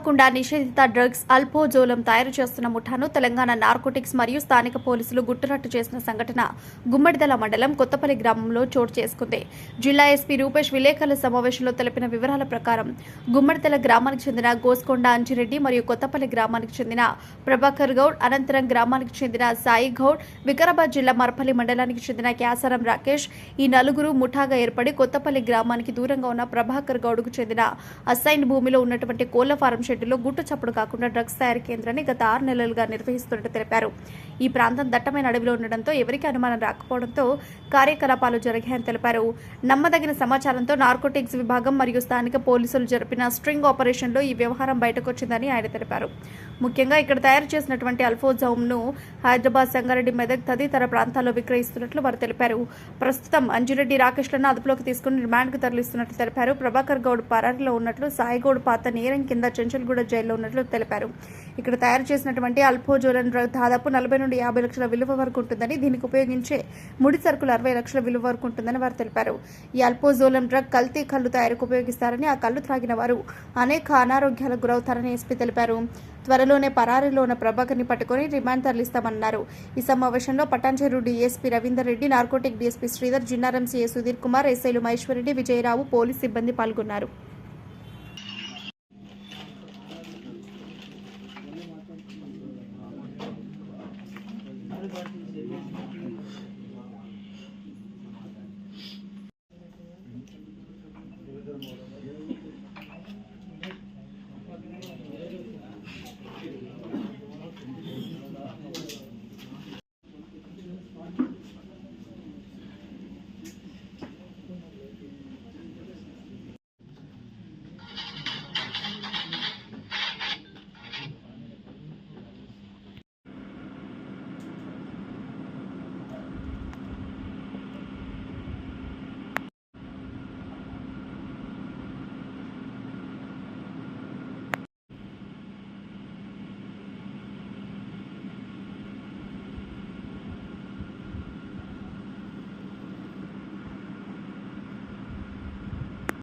హన్మకొండ నిషేధిత డ్రగ్స్ అల్పోజోలం తయారు చేస్తున్న ముఠాను తెలంగాణ నార్కోటిక్స్ మరియు స్థానిక పోలీసులు గుట్టురట్టు చేసిన సంఘటన గుమ్మడిదల మండలం కొత్తపల్లి గ్రామంలో చోటు చేసుకుంది. జిల్లా ఎస్పీ రూపేష్ విలేకరుల సమావేశంలో తెలిపిన వివరాల ప్రకారం గుమ్మడిదల గ్రామానికి చెందిన గోస్కొండ అంజిరెడ్డి మరియు కొత్తపల్లి గ్రామానికి చెందిన ప్రభాకర్ గౌడ్, అనంతరం గ్రామానికి చెందిన సాయి గౌడ్, వికారాబాద్ జిల్లా మర్పల్లి మండలానికి చెందిన క్యాసారం రాకేష్ ఈ నలుగురు ముఠాగా ఏర్పడి కొత్తపల్లి గ్రామానికి దూరంగా ఉన్న ప్రభాకర్ గౌడ్కు చెందిన అసైన్ భూమిలో ఉన్నటువంటి కోళ్ల ఫారం షెడ్డులో గుట్టు చప్పుడు కాకుండా డ్రగ్స్ తయారీ కేంద్రాన్ని గత 6 నెలలుగా నిర్వహిస్తున్నట్టు తెలిపారు. ఈ ప్రాంతం దట్టమైన అడవిలో ఉండడంతో ఎవరికీ అనుమానం రాకపోవడంతో కార్యకలాపాలు జరిగాయని తెలిపారు. నమ్మదగిన సమాచారంతో నార్కోటిక్స్ విభాగం మరియు స్థానిక పోలీసులు జరిపిన స్ట్రింగ్ ఆపరేషన్లో ఈ వ్యవహారం బయటకు వచ్చిందని ఆయన తెలిపారు. ముఖ్యంగా ఇక్కడ తయారు చేసినటువంటి అల్ఫోజౌమ్ను హైదరాబాద్, సంగారెడ్డి, మెదక్ తదితర ప్రాంతాల్లో విక్రయిస్తున్నట్లు వారు తెలిపారు. ప్రస్తుతం అంజిరెడ్డి, రాకేష్లను అదుపులోకి తీసుకుని రిమాండ్కు తరలిస్తున్నట్లు తెలిపారు. ప్రభాకర్ గౌడ్ పరారీలో ఉన్నట్లు, సాయి గౌడ్ పాత నేరం కింద చెంచల్గూడ జైల్లో ఉన్నట్లు తెలిపారు. ఇక్కడ తయారు చేసినటువంటి అల్ఫోజోలన్ డ్రగ్ దాదాపు 40 నుండి 50 లక్షల విలువ వరకు ఉంటుందని, దీనికి ఉపయోగించే ముడి సరుకులు 60 లక్షల విలువ వరకు ఉంటుందని వారు తెలిపారు. ఈ అల్ఫోజోలన్ డ్రగ్ కల్తీ కళ్ళు తయారీకి ఉపయోగిస్తారని, ఆ కళ్ళు త్రాగిన వారు అనేక అనారోగ్యాలకు గురవుతారని ఎస్పీ తెలిపారు. త్వరలోనే పరారీలో ఉన్న ప్రభాకర్ని పట్టుకుని రిమాండ్ తరలిస్తామన్నారు. ఈ సమావేశంలో Patancheru DSP Ravinder Reddy, narcotic DSP Sridhar, Jinnaram CA Sudheer Kumar, ఎస్ఐలు మహేశ్వర్ రెడ్డి, విజయరావు, పోలీస్ సిబ్బంది పాల్గొన్నారు.